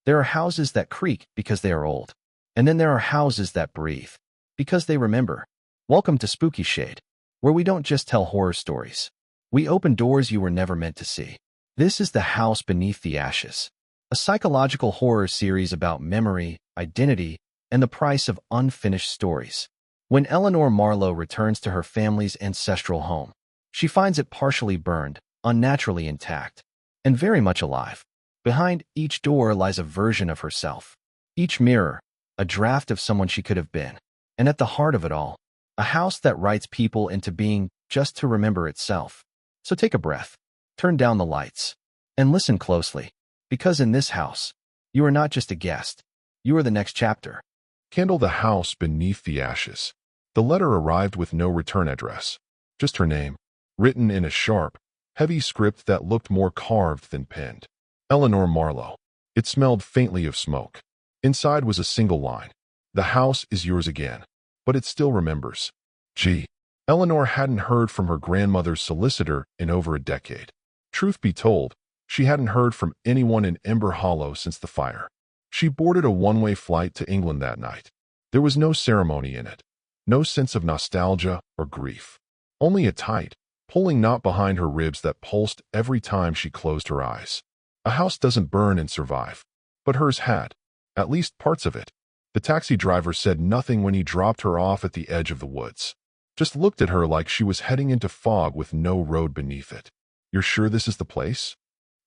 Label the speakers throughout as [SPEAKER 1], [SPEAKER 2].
[SPEAKER 1] There are houses that creak because they are old. And then there are houses that breathe because they remember. Welcome to SpookyShade, where we don't just tell horror stories. We open doors you were never meant to see. This is The House Beneath the Ashes, a psychological horror series about memory, identity, and the price of unfinished stories. When Eleanor Marlowe returns to her family's ancestral home, she finds it partially burned, unnaturally intact, and very much alive. Behind each door lies a version of herself. Each mirror, a draft of someone she could have been. And at the heart of it all, a house that writes people into being just to remember itself. So take a breath, turn down the lights, and listen closely. Because in this house, you are not just a guest. You are the next chapter.
[SPEAKER 2] Candle The House Beneath the Ashes. The letter arrived with no return address. Just her name, written in a sharp, heavy script that looked more carved than penned. Eleanor Marlowe. It smelled faintly of smoke. Inside was a single line. The house is yours again. But it still remembers. Gee. Eleanor hadn't heard from her grandmother's solicitor in over a decade. Truth be told, she hadn't heard from anyone in Ember Hollow since the fire. She boarded a one-way flight to England that night. There was no ceremony in it. No sense of nostalgia or grief. Only a tight, pulling knot behind her ribs that pulsed every time she closed her eyes. A house doesn't burn and survive. But hers had. At least parts of it. The taxi driver said nothing when he dropped her off at the edge of the woods. Just looked at her like she was heading into fog with no road beneath it. You're sure this is the place?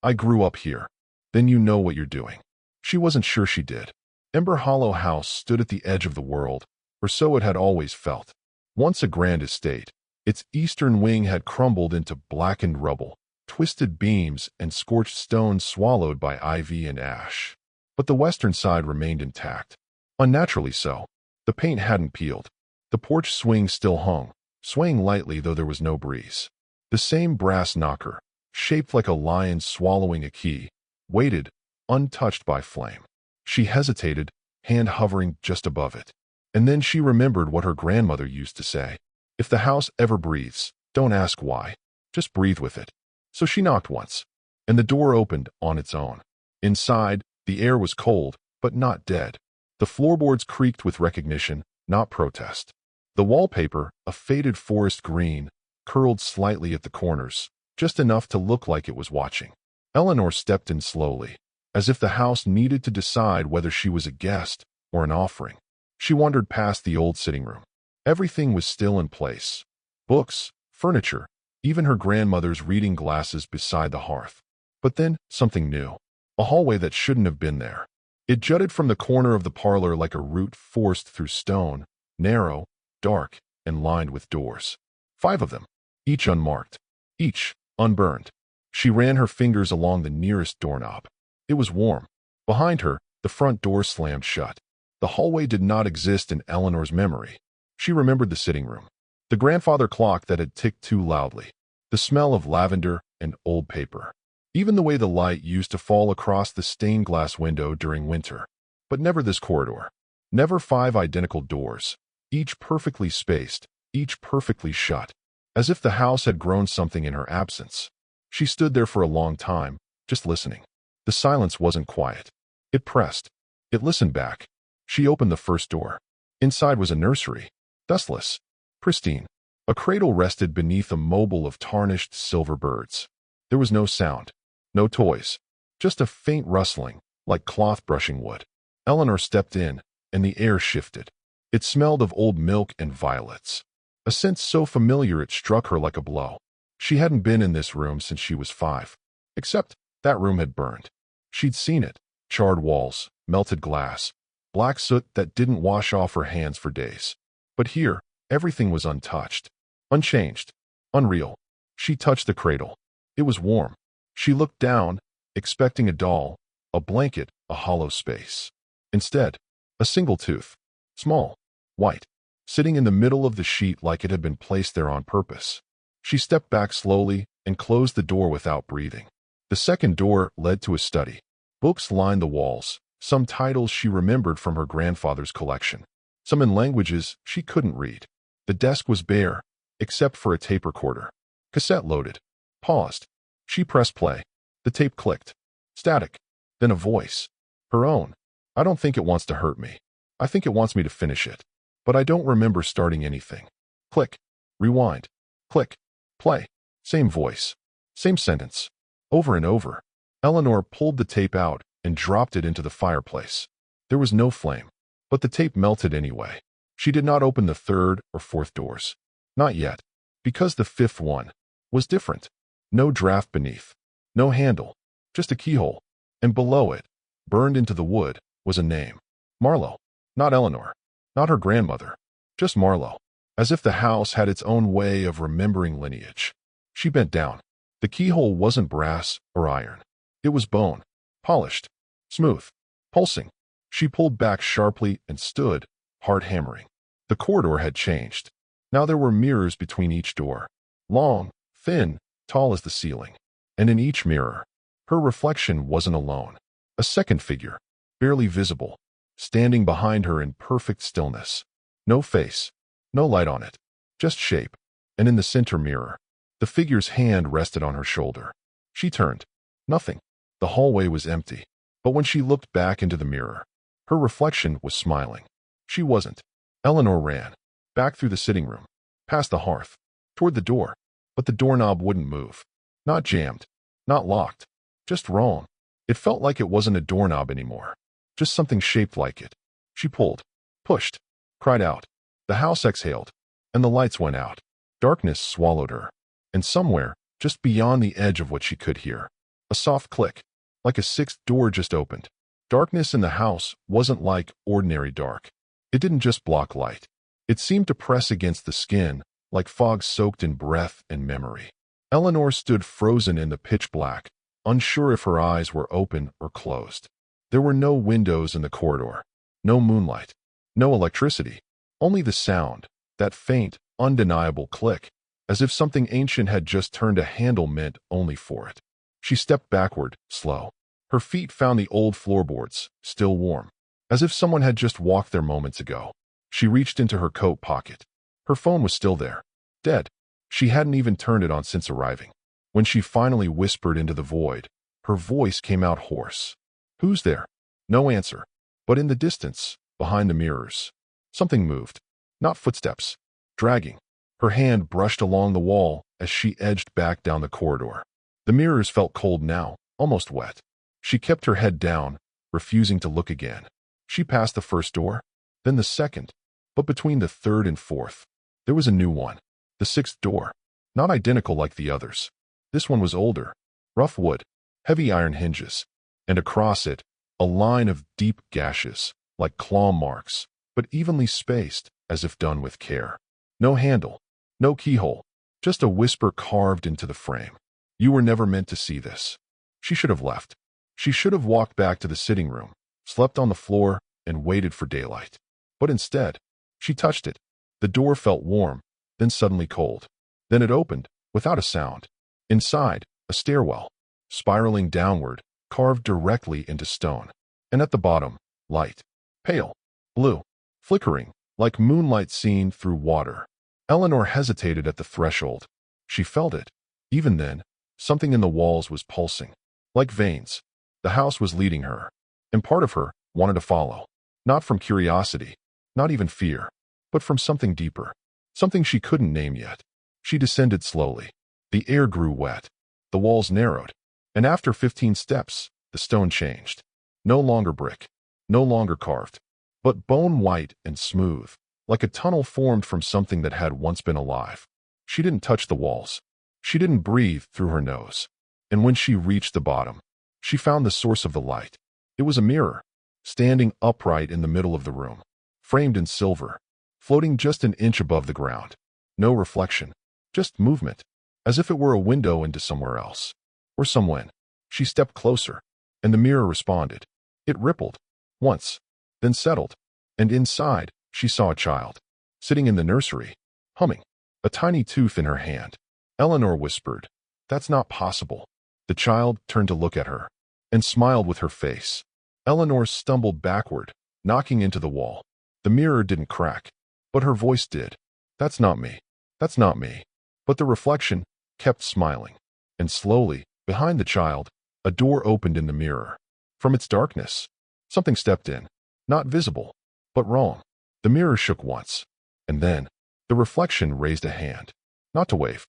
[SPEAKER 2] I grew up here. Then you know what you're doing. She wasn't sure she did. Ember Hollow House stood at the edge of the world, or so it had always felt. Once a grand estate, its eastern wing had crumbled into blackened rubble, twisted beams and scorched stones swallowed by ivy and ash. But the western side remained intact. Unnaturally so. The paint hadn't peeled. The porch swing still hung, swaying lightly though there was no breeze. The same brass knocker, shaped like a lion swallowing a key, waited, untouched by flame. She hesitated, hand hovering just above it. And then she remembered what her grandmother used to say. If the house ever breathes, don't ask why. Just breathe with it. So she knocked once, and the door opened on its own. Inside, the air was cold, but not dead. The floorboards creaked with recognition, not protest. The wallpaper, a faded forest green, curled slightly at the corners, just enough to look like it was watching. Eleanor stepped in slowly, as if the house needed to decide whether she was a guest or an offering. She wandered past the old sitting room. Everything was still in place. Books, furniture, even her grandmother's reading glasses beside the hearth. But then, something new. A hallway that shouldn't have been there. It jutted from the corner of the parlor like a route forced through stone, narrow, dark, and lined with doors. 5 of them, each unmarked, each unburned. She ran her fingers along the nearest doorknob. It was warm. Behind her, the front door slammed shut. The hallway did not exist in Eleanor's memory. She remembered the sitting room. The grandfather clock that had ticked too loudly. The smell of lavender and old paper. Even the way the light used to fall across the stained glass window during winter. But never this corridor. Never 5 identical doors, each perfectly spaced, each perfectly shut, as if the house had grown something in her absence. She stood there for a long time, just listening. The silence wasn't quiet. It pressed. It listened back. She opened the first door. Inside was a nursery, dustless, pristine. A cradle rested beneath a mobile of tarnished silver birds. There was no sound. No toys, just a faint rustling, like cloth brushing wood. Eleanor stepped in, and the air shifted. It smelled of old milk and violets. A scent so familiar it struck her like a blow. She hadn't been in this room since she was 5. Except that room had burned. She'd seen it. Charred walls, melted glass, black soot that didn't wash off her hands for days. But here, everything was untouched, unchanged, unreal. She touched the cradle. It was warm. She looked down, expecting a doll, a blanket, a hollow space. Instead, a single tooth, small, white, sitting in the middle of the sheet like it had been placed there on purpose. She stepped back slowly and closed the door without breathing. The second door led to a study. Books lined the walls, some titles she remembered from her grandfather's collection, some in languages she couldn't read. The desk was bare, except for a tape recorder. Cassette loaded. Paused. She pressed play. The tape clicked. Static. Then a voice. Her own. I don't think it wants to hurt me. I think it wants me to finish it. But I don't remember starting anything. Click. Rewind. Click. Play. Same voice. Same sentence. Over and over. Eleanor pulled the tape out and dropped it into the fireplace. There was no flame, but the tape melted anyway. She did not open the third or fourth doors. Not yet, because the fifth one was different. No draft beneath. No handle. Just a keyhole. And below it, burned into the wood, was a name. Marlowe. Not Eleanor. Not her grandmother. Just Marlowe. As if the house had its own way of remembering lineage. She bent down. The keyhole wasn't brass or iron. It was bone. Polished. Smooth. Pulsing. She pulled back sharply and stood, heart hammering. The corridor had changed. Now there were mirrors between each door. Long, thin, tall as the ceiling. And in each mirror, her reflection wasn't alone. A second figure, barely visible, standing behind her in perfect stillness. No face. No light on it. Just shape. And in the center mirror, the figure's hand rested on her shoulder. She turned. Nothing. The hallway was empty. But when she looked back into the mirror, her reflection was smiling. She wasn't. Eleanor ran. Back through the sitting room. Past the hearth. Toward the door. But the doorknob wouldn't move. Not jammed. Not locked. Just wrong. It felt like it wasn't a doorknob anymore. Just something shaped like it. She pulled. Pushed. Cried out. The house exhaled. And the lights went out. Darkness swallowed her. And somewhere, just beyond the edge of what she could hear, a soft click, like a sixth door just opened. Darkness in the house wasn't like ordinary dark. It didn't just block light. It seemed to press against the skin, like fog soaked in breath and memory. Eleanor stood frozen in the pitch black, unsure if her eyes were open or closed. There were no windows in the corridor, no moonlight, no electricity, only the sound, that faint, undeniable click, as if something ancient had just turned a handle meant only for it. She stepped backward, slow. Her feet found the old floorboards, still warm, as if someone had just walked there moments ago. She reached into her coat pocket. Her phone was still there, dead. She hadn't even turned it on since arriving. When she finally whispered into the void, her voice came out hoarse. Who's there? No answer. But in the distance, behind the mirrors, something moved. Not footsteps. Dragging. Her hand brushed along the wall as she edged back down the corridor. The mirrors felt cold now, almost wet. She kept her head down, refusing to look again. She passed the first door, then the second, but between the third and fourth, there was a new one. The sixth door. Not identical like the others. This one was older. Rough wood, heavy iron hinges, and across it, a line of deep gashes, like claw marks, but evenly spaced, as if done with care. No handle. No keyhole. Just a whisper carved into the frame. You were never meant to see this. She should have left. She should have walked back to the sitting room, slept on the floor, and waited for daylight. But instead, she touched it. The door felt warm, then suddenly cold. Then it opened, without a sound. Inside, a stairwell, spiraling downward, carved directly into stone. And at the bottom, light. Pale. Blue. Flickering, like moonlight seen through water. Eleanor hesitated at the threshold. She felt it. Even then, something in the walls was pulsing. Like veins. The house was leading her. And part of her wanted to follow. Not from curiosity, not even fear, but from something deeper. Something she couldn't name yet. She descended slowly. The air grew wet. The walls narrowed. And after 15 steps, the stone changed. No longer brick. No longer carved. But bone white and smooth. Like a tunnel formed from something that had once been alive. She didn't touch the walls. She didn't breathe through her nose. And when she reached the bottom, she found the source of the light. It was a mirror, standing upright in the middle of the room, framed in silver, floating just an inch above the ground. No reflection, just movement, as if it were a window into somewhere else. Or someone. She stepped closer, and the mirror responded. It rippled, once, then settled, and inside, she saw a child, sitting in the nursery, humming, a tiny tooth in her hand. Eleanor whispered, "That's not possible." The child turned to look at her, and smiled with her face. Eleanor stumbled backward, knocking into the wall. The mirror didn't crack, but her voice did. "That's not me. That's not me." But the reflection kept smiling, and slowly, behind the child, a door opened in the mirror. From its darkness, Something stepped in. Not visible, but wrong. The mirror shook once. And then, the reflection raised a hand. Not to wave,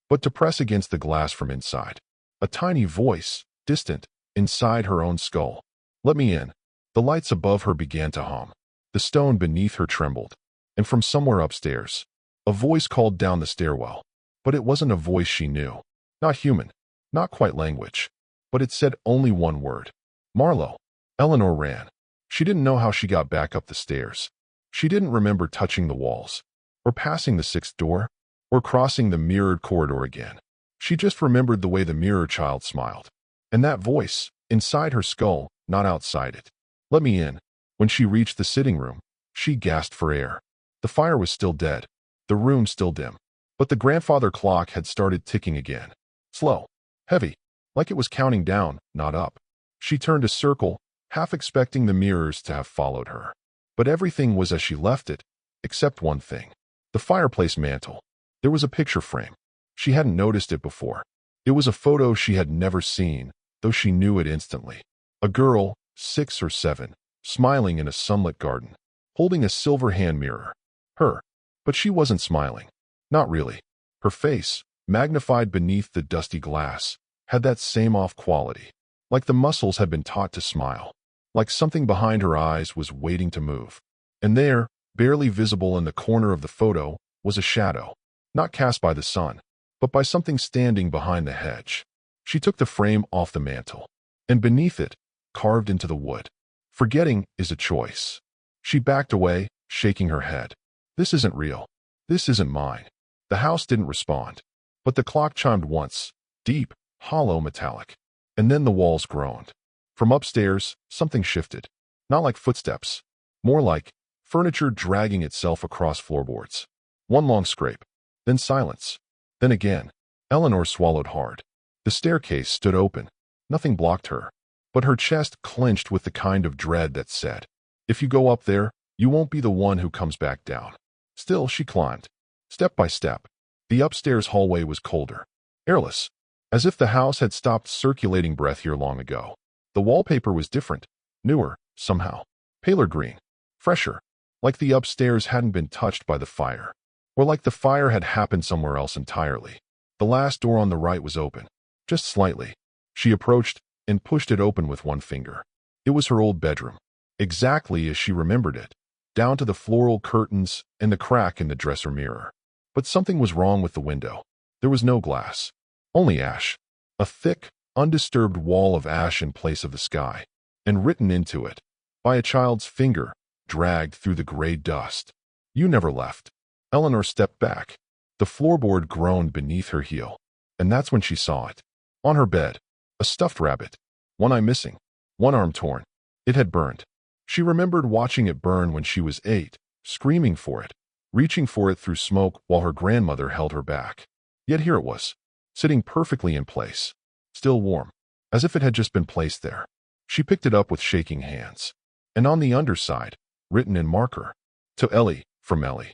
[SPEAKER 2] but to press against the glass from inside. A tiny voice, distant, inside her own skull. Let me in. The lights above her began to hum. The stone beneath her trembled. And from somewhere upstairs, a voice called down the stairwell. But it wasn't a voice she knew. Not human. Not quite language. But it said only one word. Marlowe. Eleanor ran. She didn't know how she got back up the stairs. She didn't remember touching the walls, or passing the sixth door, or crossing the mirrored corridor again. She just remembered the way the mirror child smiled. And that voice, inside her skull, not outside it. Let me in. When she reached the sitting room, she gasped for air. The fire was still dead, the room still dim. But the grandfather clock had started ticking again. Slow, heavy, like it was counting down, not up. She turned a circle, half expecting the mirrors to have followed her. But everything was as she left it, except one thing. The fireplace mantel. There was a picture frame. She hadn't noticed it before. It was a photo she had never seen, though she knew it instantly. A girl, 6 or 7, smiling in a sunlit garden, holding a silver hand mirror. Her. But she wasn't smiling. Not really. Her face, magnified beneath the dusty glass, had that same off quality. Like the muscles had been taught to smile. Like something behind her eyes was waiting to move. And there, barely visible in the corner of the photo, was a shadow. Not cast by the sun, but by something standing behind the hedge. She took the frame off the mantel. And beneath it, carved into the wood. Forgetting is a choice. She backed away, shaking her head. This isn't real. This isn't mine. The house didn't respond. But the clock chimed once, deep, hollow, metallic. And then the walls groaned. From upstairs, something shifted. Not like footsteps. More like furniture dragging itself across floorboards. One long scrape. Then silence. Then again. Eleanor swallowed hard. The staircase stood open. Nothing blocked her. But her chest clenched with the kind of dread that said, if you go up there, you won't be the one who comes back down. Still, she climbed. Step by step. The upstairs hallway was colder. Airless. As if the house had stopped circulating breath here long ago. The wallpaper was different. Newer, somehow. Paler green. Fresher. Like the upstairs hadn't been touched by the fire. Or like the fire had happened somewhere else entirely. The last door on the right was open. Just slightly. She approached and pushed it open with one finger. It was her old bedroom. Exactly as she remembered it. Down to the floral curtains and the crack in the dresser mirror. But something was wrong with the window. There was no glass. Only ash. A thick, undisturbed wall of ash in place of the sky. And written into it, by a child's finger, dragged through the gray dust. You never left. Eleanor stepped back. The floorboard groaned beneath her heel. And that's when she saw it. On her bed. A stuffed rabbit. One eye missing. One arm torn. It had burned. She remembered watching it burn when she was 8, screaming for it, reaching for it through smoke while her grandmother held her back. Yet here it was, sitting perfectly in place, still warm, as if it had just been placed there. She picked it up with shaking hands. And on the underside, written in marker, to Ellie, from Ellie.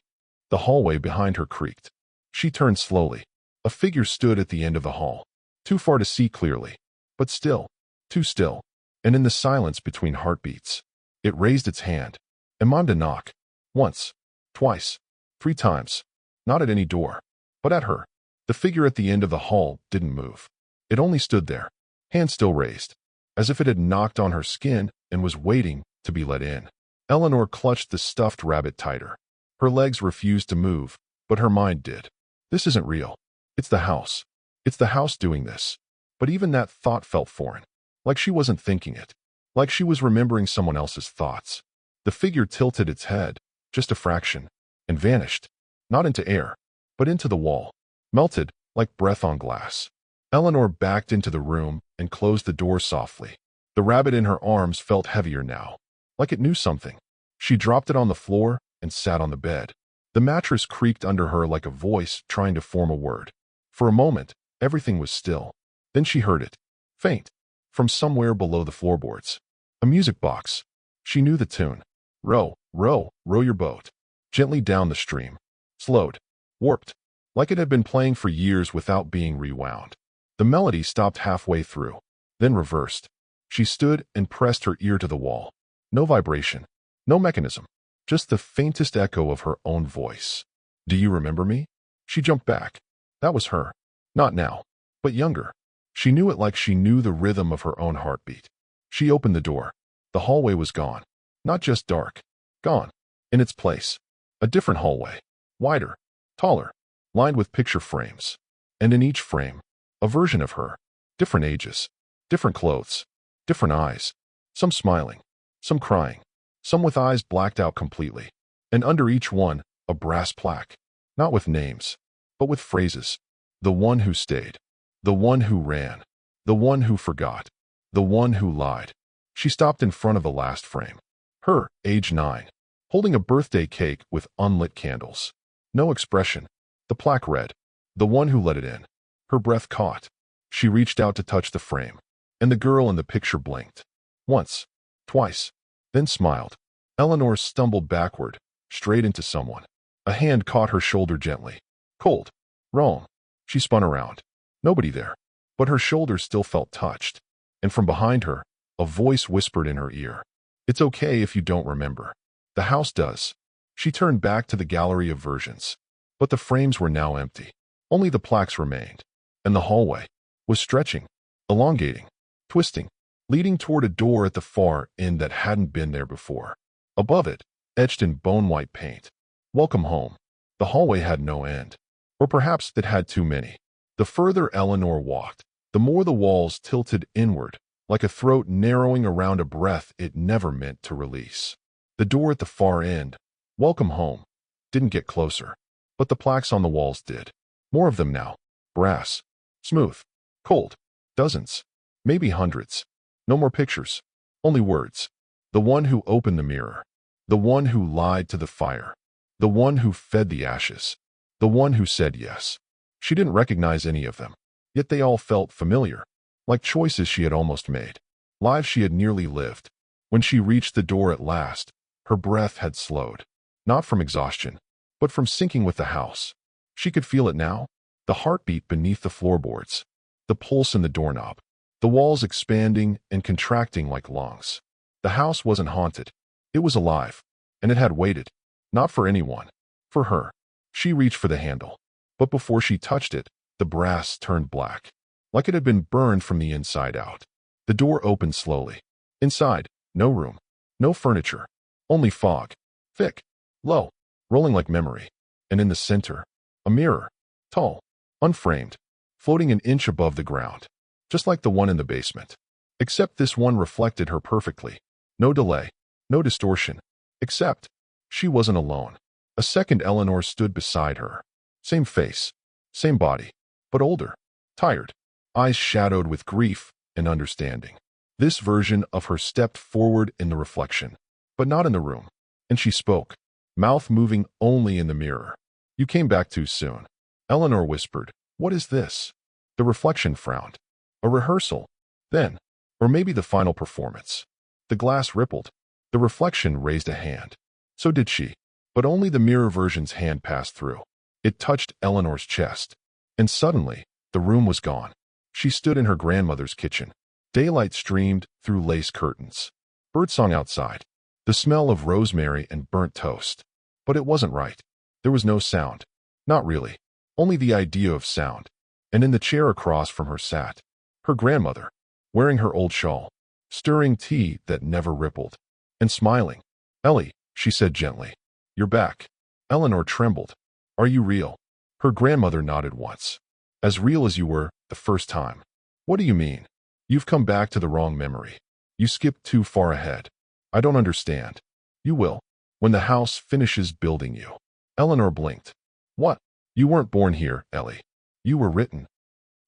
[SPEAKER 2] The hallway behind her creaked. She turned slowly. A figure stood at the end of the hall, too far to see clearly, but still, too still, and in the silence between heartbeats. It raised its hand, and aimed to knock. Once, twice, 3 times. Not at any door, but at her. The figure at the end of the hall didn't move. It only stood there, hand still raised, as if it had knocked on her skin and was waiting to be let in. Eleanor clutched the stuffed rabbit tighter. Her legs refused to move, but her mind did. This isn't real. It's the house. It's the house doing this. But even that thought felt foreign. Like she wasn't thinking it. Like she was remembering someone else's thoughts. The figure tilted its head, just a fraction, and vanished. Not into air, but into the wall. Melted, like breath on glass. Eleanor backed into the room and closed the door softly. The rabbit in her arms felt heavier now. Like it knew something. She dropped it on the floor and sat on the bed. The mattress creaked under her like a voice trying to form a word. For a moment, everything was still. Then she heard it. Faint. From somewhere below the floorboards. A music box. She knew the tune. Row, row, row your boat. Gently down the stream. Slowed. Warped. Like it had been playing for years without being rewound. The melody stopped halfway through. Then reversed. She stood and pressed her ear to the wall. No vibration. No mechanism. Just the faintest echo of her own voice. Do you remember me? She jumped back. That was her. Not now, but younger. She knew it like she knew the rhythm of her own heartbeat. She opened the door. The hallway was gone. Not just dark. Gone. In its place. A different hallway. Wider. Taller. Lined with picture frames. And in each frame, a version of her. Different ages. Different clothes. Different eyes. Some smiling. Some crying. Some with eyes blacked out completely. And under each one, a brass plaque. Not with names, but with phrases. The one who stayed. The one who ran. The one who forgot. The one who lied. She stopped in front of the last frame. Her, age 9. Holding a birthday cake with unlit candles. No expression. The plaque read. The one who let it in. Her breath caught. She reached out to touch the frame. And the girl in the picture blinked. Once. Twice. Then smiled. Eleanor stumbled backward, straight into someone. A hand caught her shoulder gently. Cold. Wrong. She spun around. Nobody there. But her shoulder still felt touched. And from behind her, a voice whispered in her ear. It's okay if you don't remember. The house does. She turned back to the gallery of versions. But the frames were now empty. Only the plaques remained. And the hallway was stretching, elongating, twisting, leading toward a door at the far end that hadn't been there before. Above it, etched in bone-white paint, Welcome home. The hallway had no end. Or perhaps it had too many. The further Eleanor walked, the more the walls tilted inward, like a throat narrowing around a breath it never meant to release. The door at the far end, Welcome home, didn't get closer. But the plaques on the walls did. More of them now. Brass. Smooth. Cold. Dozens. Maybe hundreds. No more pictures. Only words. The one who opened the mirror. The one who lied to the fire. The one who fed the ashes. The one who said yes. She didn't recognize any of them. Yet they all felt familiar. Like choices she had almost made. Lives she had nearly lived. When she reached the door at last, her breath had slowed. Not from exhaustion, but from sinking with the house. She could feel it now. The heartbeat beneath the floorboards. The pulse in the doorknob. The walls expanding and contracting like lungs. The house wasn't haunted. It was alive. And it had waited. Not for anyone. For her. She reached for the handle. But before she touched it, the brass turned black. Like it had been burned from the inside out. The door opened slowly. Inside, no room. No furniture. Only fog. Thick. Low. Rolling like memory. And in the center, a mirror. Tall. Unframed. Floating an inch above the ground. Just like the one in the basement. Except this one reflected her perfectly. No delay. No distortion. Except, she wasn't alone. A second Eleanor stood beside her. Same face. Same body. But older. Tired. Eyes shadowed with grief and understanding. This version of her stepped forward in the reflection. But not in the room. And she spoke. Mouth moving only in the mirror. You came back too soon. Eleanor whispered, What is this? The reflection frowned. A rehearsal. Then. Or maybe the final performance. The glass rippled. The reflection raised a hand. So did she. But only the mirror version's hand passed through. It touched Eleanor's chest. And suddenly, the room was gone. She stood in her grandmother's kitchen. Daylight streamed through lace curtains. Birdsong outside. The smell of rosemary and burnt toast. But it wasn't right. There was no sound. Not really. Only the idea of sound. And in the chair across from her sat her grandmother, wearing her old shawl, stirring tea that never rippled, and smiling. Ellie, she said gently. You're back. Eleanor trembled. Are you real? Her grandmother nodded once. As real as you were the first time. What do you mean? You've come back to the wrong memory. You skipped too far ahead. I don't understand. You will, when the house finishes building you. Eleanor blinked. What? You weren't born here, Ellie. You were written.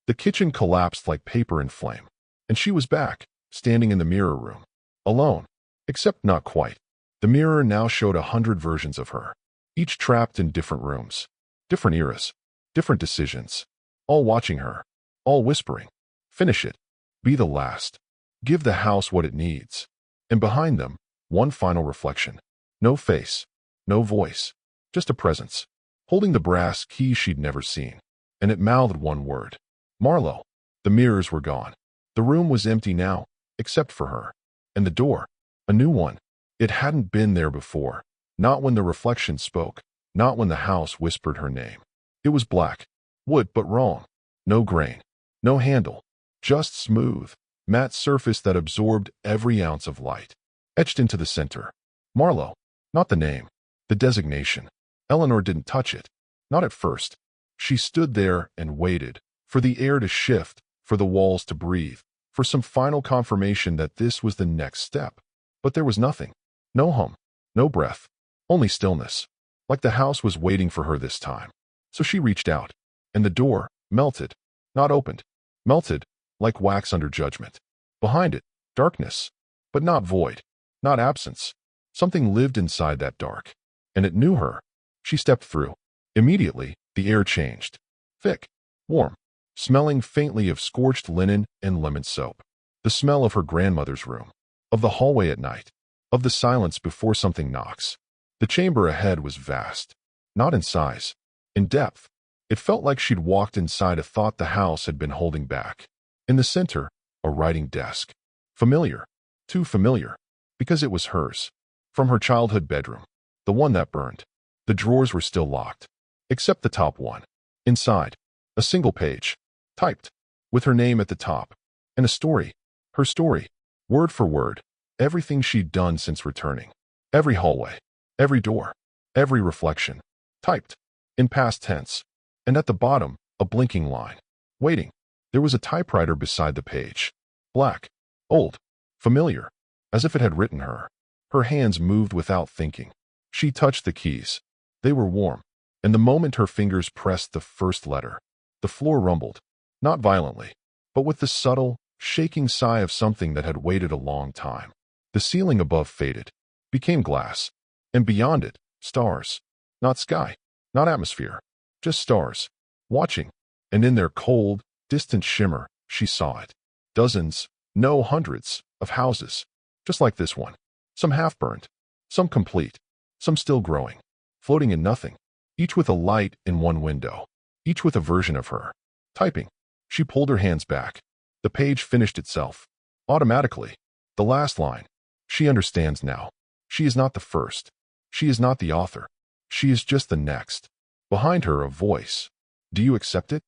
[SPEAKER 2] The kitchen collapsed like paper in flame. And she was back, standing in the mirror room. Alone. Except not quite. The mirror now showed 100 versions of her. Each trapped in different rooms. Different eras. Different decisions. All watching her. All whispering. Finish it. Be the last. Give the house what it needs. And behind them, one final reflection. No face. No voice. Just a presence. Holding the brass key she'd never seen. And it mouthed one word. Marlowe. The mirrors were gone. The room was empty now, except for her. And the door. A new one. It hadn't been there before, not when the reflection spoke, not when the house whispered her name. It was black, wood, but wrong. No grain, no handle, just smooth, matte surface that absorbed every ounce of light. Etched into the center. Marlowe. Not the name, the designation. Eleanor didn't touch it. Not at first. She stood there and waited, for the air to shift, for the walls to breathe, for some final confirmation that this was the next step. But there was nothing. No hum, no breath, only stillness. Like the house was waiting for her this time. So she reached out, and the door melted, not opened, melted, like wax under judgment. Behind it, darkness, but not void, not absence. Something lived inside that dark, and it knew her. She stepped through. Immediately, the air changed. Thick, warm, smelling faintly of scorched linen and lemon soap. The smell of her grandmother's room, of the hallway at night, of the silence before something knocks. The chamber ahead was vast, not in size, in depth. It felt like she'd walked inside a thought the house had been holding back. In the center, a writing desk. Familiar, too familiar, because it was hers. From her childhood bedroom, the one that burned. The drawers were still locked, except the top one. Inside, a single page, typed, with her name at the top, and a story, her story, word for word, everything she'd done since returning. Every hallway, every door, every reflection, typed, in past tense, and at the bottom, a blinking line. Waiting. There was a typewriter beside the page. Black, old, familiar, as if it had written her. Her hands moved without thinking. She touched the keys. They were warm, and the moment her fingers pressed the first letter, the floor rumbled, not violently, but with the subtle, shaking sigh of something that had waited a long time. The ceiling above faded, became glass, and beyond it, stars. Not sky, not atmosphere, just stars, watching, and in their cold, distant shimmer, she saw it. Dozens, no hundreds, of houses, just like this one. Some half-burned, some complete, some still growing, floating in nothing, each with a light in one window, each with a version of her. Typing. She pulled her hands back. The page finished itself. Automatically. The last line. She understands now. She is not the first. She is not the author. She is just the next. Behind her, a voice. Do you accept it?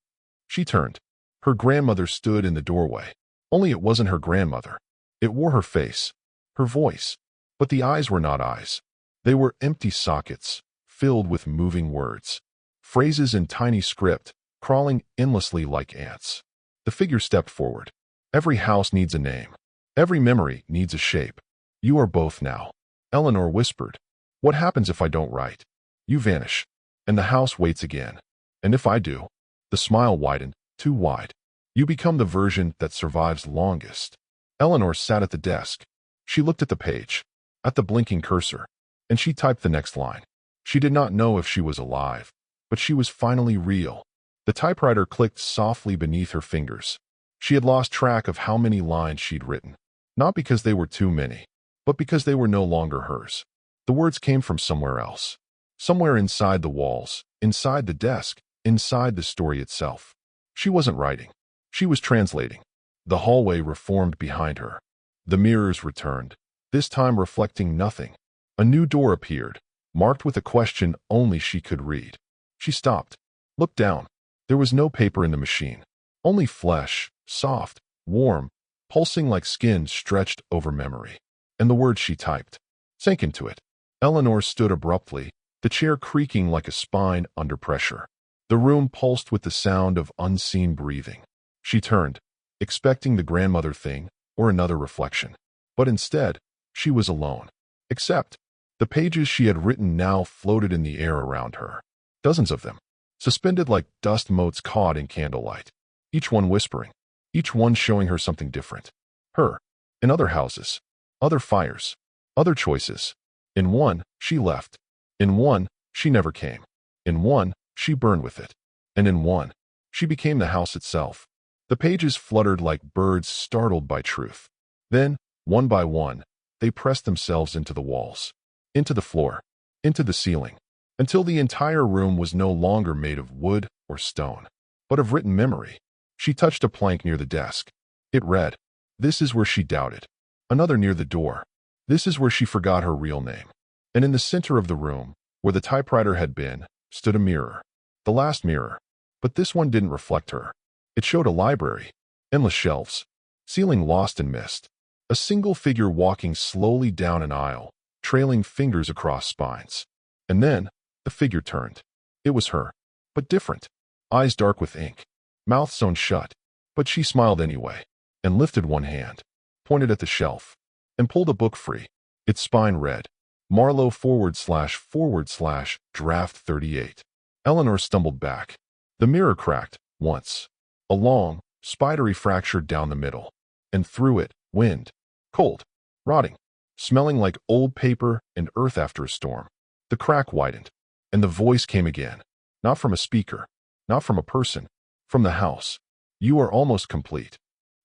[SPEAKER 2] She turned. Her grandmother stood in the doorway. Only it wasn't her grandmother. It wore her face, her voice. But the eyes were not eyes. They were empty sockets, filled with moving words. Phrases in tiny script, crawling endlessly like ants. The figure stepped forward. Every house needs a name. Every memory needs a shape. You are both now. Eleanor whispered. What happens if I don't write? You vanish. And the house waits again. And if I do? The smile widened, too wide. You become the version that survives longest. Eleanor sat at the desk. She looked at the page, at the blinking cursor, and she typed the next line. She did not know if she was alive, but she was finally real. The typewriter clicked softly beneath her fingers. She had lost track of how many lines she'd written, not because they were too many, but because they were no longer hers. The words came from somewhere else, somewhere inside the walls, inside the desk, inside the story itself. She wasn't writing. She was translating. The hallway reformed behind her. The mirrors returned, this time reflecting nothing. A new door appeared, marked with a question only she could read. She stopped, looked down. There was no paper in the machine, only flesh, soft, warm, pulsing like skin stretched over memory. And the words she typed sank into it. Eleanor stood abruptly, the chair creaking like a spine under pressure. The room pulsed with the sound of unseen breathing. She turned, expecting the grandmother thing or another reflection. But instead, she was alone. Except, the pages she had written now floated in the air around her. Dozens of them, suspended like dust motes caught in candlelight. Each one whispering, each one showing her something different. Her, in other houses, other fires, other choices. In one, she left. In one, she never came. In one, she burned with it. And in one, she became the house itself. The pages fluttered like birds startled by truth. Then, one by one, they pressed themselves into the walls, into the floor, into the ceiling, until the entire room was no longer made of wood or stone, but of written memory. She touched a plank near the desk. It read, "This is where she doubted." Another near the door. This is where she forgot her real name. And in the center of the room, where the typewriter had been, stood a mirror. The last mirror. But this one didn't reflect her. It showed a library. Endless shelves. Ceiling lost in mist. A single figure walking slowly down an aisle, trailing fingers across spines. And then, the figure turned. It was her. But different. Eyes dark with ink. Mouth sewn shut. But she smiled anyway, and lifted one hand, pointed at the shelf, and pulled a book free. Its spine read, Marlowe / draft 38. Eleanor stumbled back. The mirror cracked, once. A long, spidery fracture down the middle. And through it, wind. Cold. Rotting. Smelling like old paper and earth after a storm. The crack widened. And the voice came again. Not from a speaker. Not from a person. From the house. You are almost complete.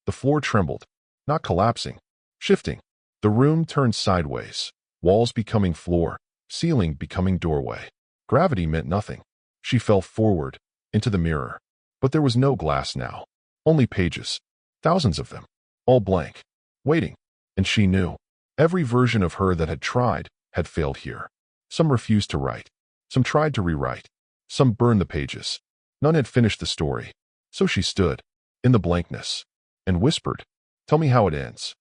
[SPEAKER 2] The floor trembled. Not collapsing. Shifting. The room turned sideways. Walls becoming floor. Ceiling becoming doorway. Gravity meant nothing. She fell forward, into the mirror. But there was no glass now. Only pages. Thousands of them. All blank. Waiting. And she knew. Every version of her that had tried, had failed here. Some refused to write. Some tried to rewrite. Some burned the pages. None had finished the story. So she stood, in the blankness, and whispered, "Tell me how it ends."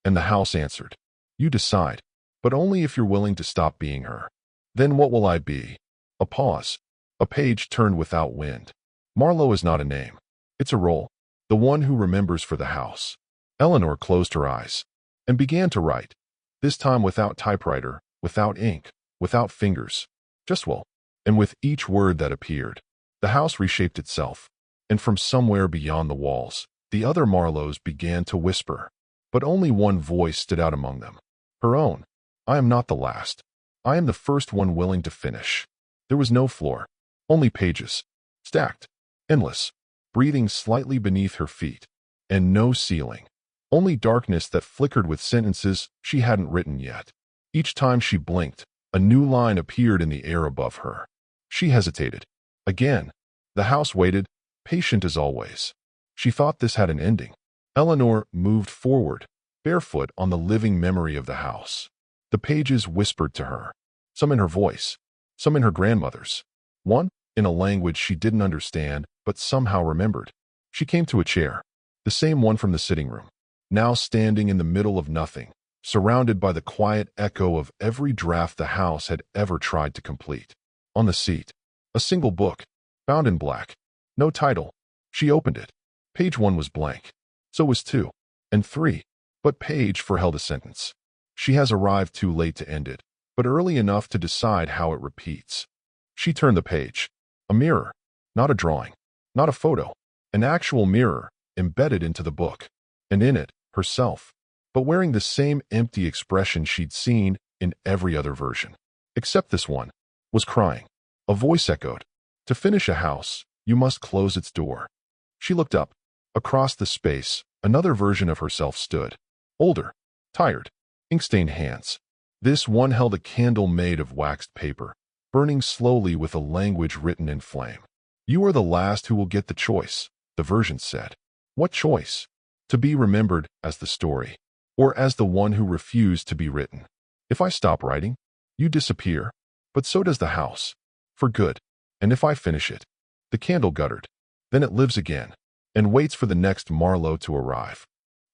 [SPEAKER 2] And the house answered, "You decide, but only if you're willing to stop being her." Then what will I be? A pause. A page turned without wind. Marlowe is not a name. It's a role. The one who remembers for the house. Eleanor closed her eyes and began to write, this time without typewriter, without ink, without fingers, just will. And with each word that appeared, the house reshaped itself, and from somewhere beyond the walls, the other Marlowes began to whisper. But only one voice stood out among them. Her own. I am not the last. I am the first one willing to finish. There was no floor. Only pages. Stacked. Endless. Breathing slightly beneath her feet. And no ceiling. Only darkness that flickered with sentences she hadn't written yet. Each time she blinked, a new line appeared in the air above her. She hesitated. Again. The house waited, patient as always. She thought this had an ending. Eleanor moved forward, barefoot on the living memory of the house. The pages whispered to her, some in her voice, some in her grandmother's. One, in a language she didn't understand, but somehow remembered. She came to a chair, the same one from the sitting room, now standing in the middle of nothing, surrounded by the quiet echo of every draft the house had ever tried to complete. On the seat, a single book, bound in black. No title. She opened it. Page 1 was blank. So was 2. And 3. But page 4 held a sentence. She has arrived too late to end it, but early enough to decide how it repeats. She turned the page. A mirror. Not a drawing. Not a photo. An actual mirror, embedded into the book. And in it, herself. But wearing the same empty expression she'd seen in every other version. Except this one. Was crying. A voice echoed. To finish a house, you must close its door. She looked up. Across the space, another version of herself stood. Older. Tired. Ink-stained hands. This one held a candle made of waxed paper, burning slowly with a language written in flame. You are the last who will get the choice, the version said. What choice? To be remembered as the story, or as the one who refused to be written. If I stop writing, you disappear, but so does the house. For good. And if I finish it, the candle guttered. Then it lives again, and waits for the next Marlowe to arrive.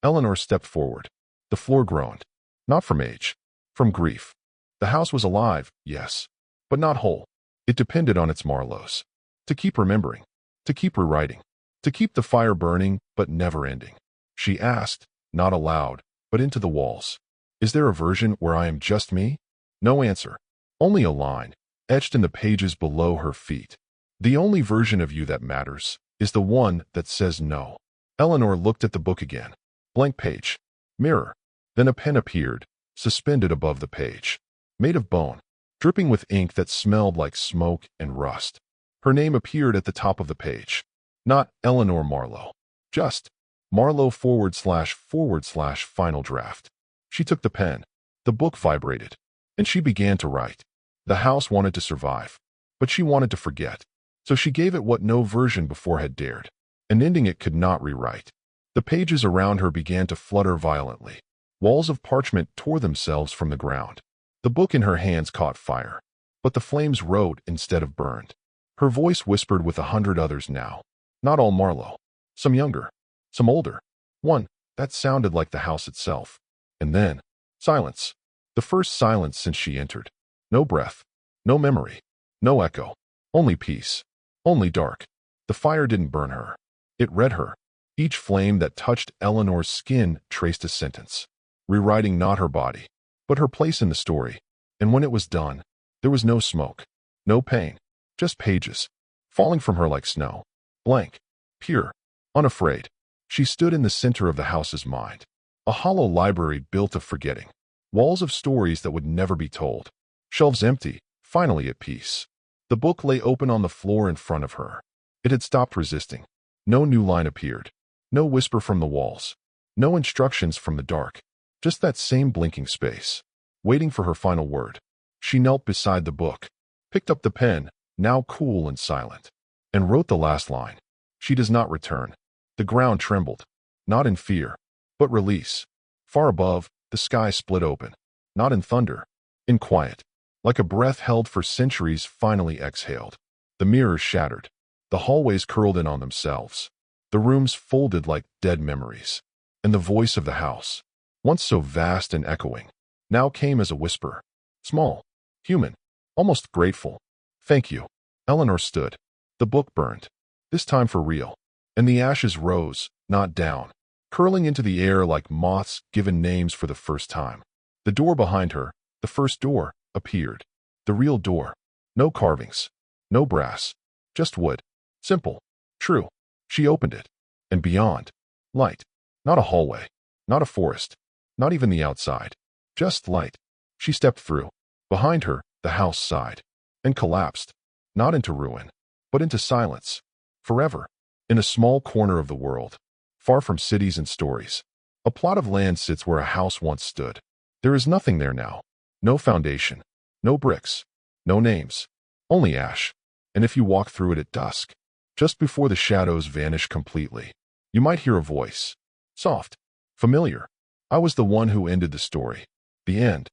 [SPEAKER 2] Eleanor stepped forward. The floor groaned. Not from age. From grief. The house was alive, yes, but not whole. It depended on its Marlowes. To keep remembering. To keep rewriting. To keep the fire burning, but never ending. She asked, not aloud, but into the walls. Is there a version where I am just me? No answer. Only a line, etched in the pages below her feet. The only version of you that matters is the one that says no. Eleanor looked at the book again. Blank page. Mirror. Then a pen appeared, suspended above the page. Made of bone, dripping with ink that smelled like smoke and rust. Her name appeared at the top of the page. Not Eleanor Marlowe. Just Marlowe / final draft. She took the pen. The book vibrated. And she began to write. The house wanted to survive. But she wanted to forget. So she gave it what no version before had dared. An ending it could not rewrite. The pages around her began to flutter violently. Walls of parchment tore themselves from the ground. The book in her hands caught fire, but the flames wrote instead of burned. Her voice whispered with 100 others now. Not all Marlowe. Some younger, some older. One that sounded like the house itself. And then, silence. The first silence since she entered. No breath, no memory, no echo. Only peace, only dark. The fire didn't burn her. It read her. Each flame that touched Eleanor's skin traced a sentence, rewriting not her body, but her place in the story. And when it was done, there was no smoke, no pain, just pages, falling from her like snow. Blank, pure, unafraid. She stood in the center of the house's mind. A hollow library built of forgetting. Walls of stories that would never be told. Shelves empty, finally at peace. The book lay open on the floor in front of her. It had stopped resisting. No new line appeared. No whisper from the walls. No instructions from the dark. Just that same blinking space, waiting for her final word. She knelt beside the book, picked up the pen, now cool and silent, and wrote the last line. She does not return. The ground trembled, not in fear, but release. Far above, the sky split open, not in thunder, in quiet, like a breath held for centuries finally exhaled. The mirrors shattered. The hallways curled in on themselves. The rooms folded like dead memories. And the voice of the house, once so vast and echoing, now came as a whisper. Small, human, almost grateful. Thank you. Eleanor stood. The book burned, this time for real. And the ashes rose, not down, curling into the air like moths given names for the first time. The door behind her, the first door, appeared. The real door. No carvings, no brass, just wood. Simple, true. She opened it. And beyond, light. Not a hallway, not a forest, not even the outside. Just light. She stepped through. Behind her, the house sighed. And collapsed. Not into ruin, but into silence. Forever. In a small corner of the world, far from cities and stories. A plot of land sits where a house once stood. There is nothing there now. No foundation. No bricks. No names. Only ash. And if you walk through it at dusk, just before the shadows vanish completely, you might hear a voice. Soft. Familiar. I was the one who ended the story. The end.